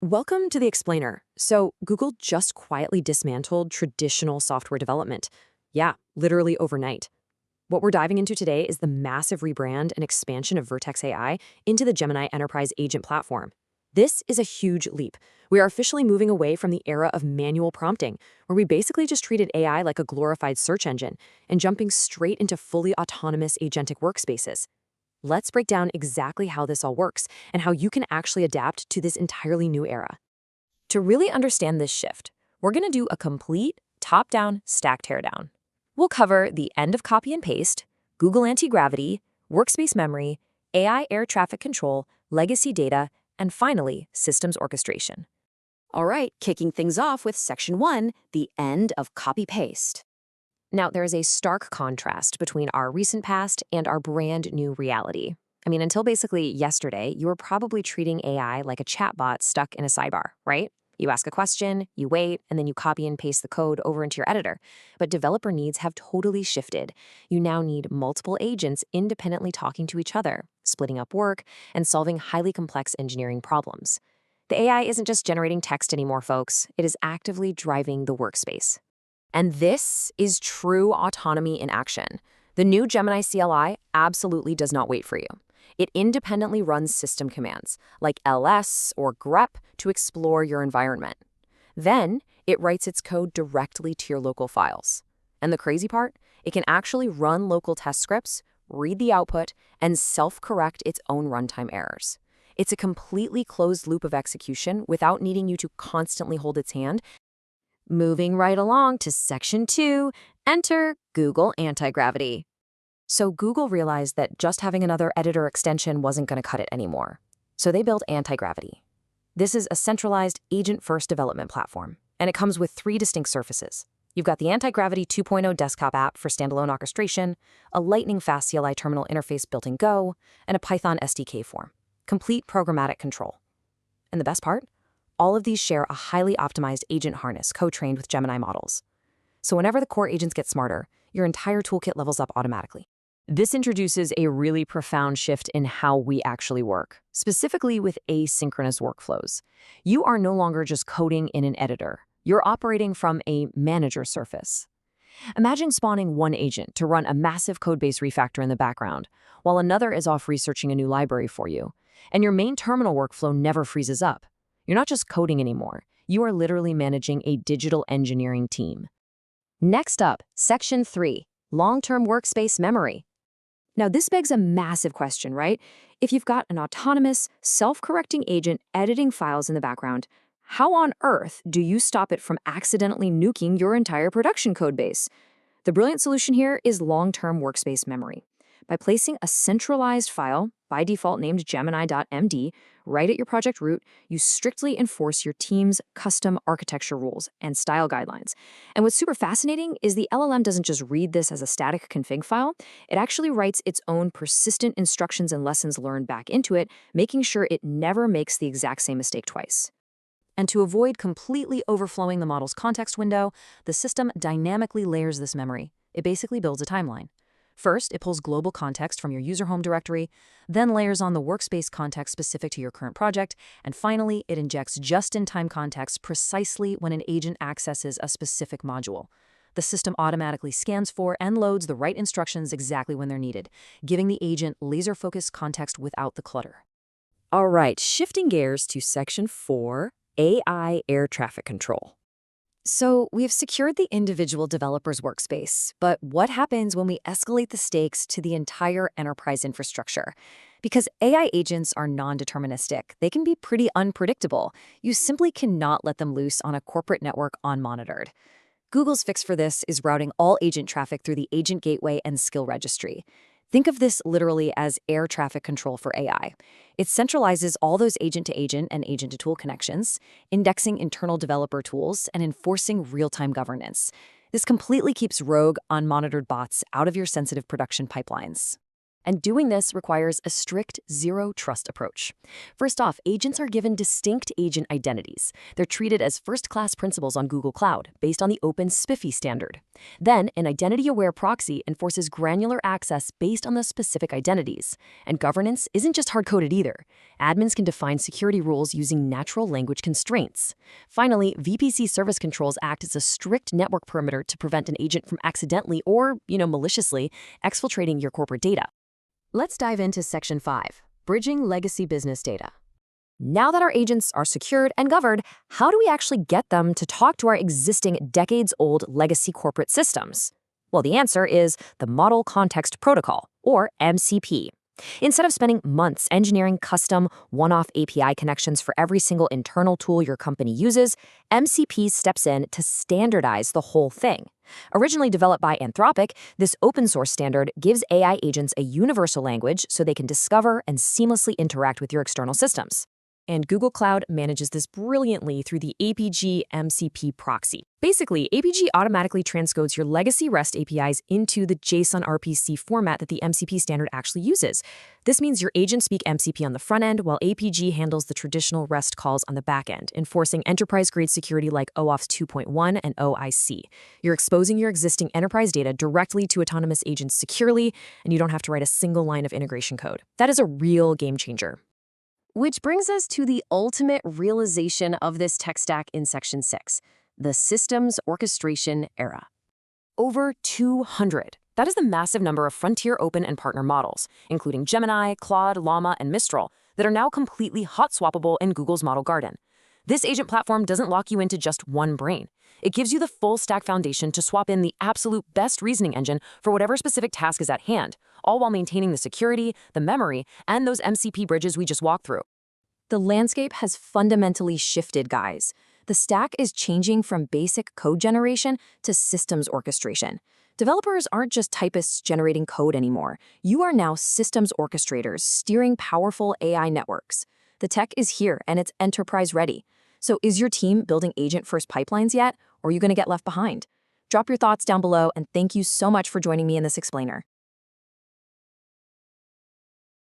Welcome to the Explainer. So, Google just quietly dismantled traditional software development. Yeah, literally overnight. What we're diving into today is the massive rebrand and expansion of Vertex AI into the Gemini Enterprise Agent platform. This is a huge leap. We are officially moving away from the era of manual prompting, where we basically just treated AI like a glorified search engine, and jumping straight into fully autonomous agentic workspaces. Let's break down exactly how this all works and how you can actually adapt to this entirely new era. To really understand this shift, we're going to do a complete top-down stack teardown. We'll cover the end of copy and paste, Google anti-gravity, workspace memory, AI air traffic control, legacy data, and finally, systems orchestration. All right, kicking things off with Section 1, the end of copy-paste. Now, there is a stark contrast between our recent past and our brand new reality. I mean, until basically yesterday, you were probably treating AI like a chatbot stuck in a sidebar, right? You ask a question, you wait, and then you copy and paste the code over into your editor. But developer needs have totally shifted. You now need multiple agents independently talking to each other, splitting up work, and solving highly complex engineering problems. The AI isn't just generating text anymore, folks. It is actively driving the workspace. And this is true autonomy in action. The new Gemini CLI absolutely does not wait for you. It independently runs system commands, like ls or grep, to explore your environment. Then, it writes its code directly to your local files. And the crazy part? It can actually run local test scripts, read the output, and self-correct its own runtime errors. It's a completely closed loop of execution without needing you to constantly hold its hand. Moving right along to Section 2, enter Google Anti-Gravity. So Google realized that just having another editor extension wasn't going to cut it anymore. So they built Anti-Gravity. This is a centralized agent-first development platform, and it comes with three distinct surfaces. You've got the Anti-Gravity 2.0 desktop app for standalone orchestration, a lightning-fast CLI terminal interface built in Go, and a Python SDK form. Complete programmatic control. And the best part? All of these share a highly optimized agent harness co-trained with Gemini models. So whenever the core agents get smarter, your entire toolkit levels up automatically. This introduces a really profound shift in how we actually work, specifically with asynchronous workflows. You are no longer just coding in an editor. You're operating from a manager surface. Imagine spawning one agent to run a massive codebase refactor in the background, while another is off researching a new library for you. And your main terminal workflow never freezes up. You're not just coding anymore. You are literally managing a digital engineering team. Next up, Section 3, long-term workspace memory. Now, this begs a massive question, right? If you've got an autonomous, self-correcting agent editing files in the background, how on earth do you stop it from accidentally nuking your entire production code base? The brilliant solution here is long-term workspace memory. By placing a centralized file, by default named Gemini.md, right at your project root, you strictly enforce your team's custom architecture rules and style guidelines. And what's super fascinating is the LLM doesn't just read this as a static config file, it actually writes its own persistent instructions and lessons learned back into it, making sure it never makes the exact same mistake twice. And to avoid completely overflowing the model's context window, the system dynamically layers this memory. It basically builds a timeline. First, it pulls global context from your user home directory, then layers on the workspace context specific to your current project, and finally, it injects just-in-time context precisely when an agent accesses a specific module. The system automatically scans for and loads the right instructions exactly when they're needed, giving the agent laser-focused context without the clutter. All right, shifting gears to Section 4, AI air traffic control. So we've secured the individual developer's workspace, but what happens when we escalate the stakes to the entire enterprise infrastructure? Because AI agents are non-deterministic, they can be pretty unpredictable. You simply cannot let them loose on a corporate network unmonitored. Google's fix for this is routing all agent traffic through the agent gateway and skill registry. Think of this literally as air traffic control for AI. It centralizes all those agent-to-agent and agent-to-tool connections, indexing internal developer tools, and enforcing real-time governance. This completely keeps rogue, unmonitored bots out of your sensitive production pipelines. And doing this requires a strict zero-trust approach. First off, agents are given distinct agent identities. They're treated as first-class principals on Google Cloud, based on the open SPIFFE standard. Then, an identity-aware proxy enforces granular access based on the specific identities. And governance isn't just hard-coded either. Admins can define security rules using natural language constraints. Finally, VPC service controls act as a strict network perimeter to prevent an agent from accidentally or, maliciously exfiltrating your corporate data. Let's dive into Section 5, Bridging Legacy Business Data. Now that our agents are secured and governed, how do we actually get them to talk to our existing decades-old legacy corporate systems? Well, the answer is the Model Context Protocol, or MCP. Instead of spending months engineering custom, one-off API connections for every single internal tool your company uses, MCP steps in to standardize the whole thing. Originally developed by Anthropic, this open-source standard gives AI agents a universal language so they can discover and seamlessly interact with your external systems. And Google Cloud manages this brilliantly through the APG MCP proxy. Basically, APG automatically transcodes your legacy REST APIs into the JSON RPC format that the MCP standard actually uses. This means your agents speak MCP on the front end, while APG handles the traditional REST calls on the back end, enforcing enterprise-grade security like OAuth 2.1 and OIC. You're exposing your existing enterprise data directly to autonomous agents securely, and you don't have to write a single line of integration code. That is a real game changer. Which brings us to the ultimate realization of this tech stack in Section 6, the systems orchestration era. Over 200. That is the massive number of frontier open and partner models, including Gemini, Claude, Llama, and Mistral, that are now completely hot-swappable in Google's Model Garden. This agent platform doesn't lock you into just one brain. It gives you the full stack foundation to swap in the absolute best reasoning engine for whatever specific task is at hand, all while maintaining the security, the memory, and those MCP bridges we just walked through. The landscape has fundamentally shifted, guys. The stack is changing from basic code generation to systems orchestration. Developers aren't just typists generating code anymore. You are now systems orchestrators steering powerful AI networks. The tech is here and it's enterprise ready. So is your team building agent-first pipelines yet, or are you going to get left behind? Drop your thoughts down below, and thank you so much for joining me in this explainer.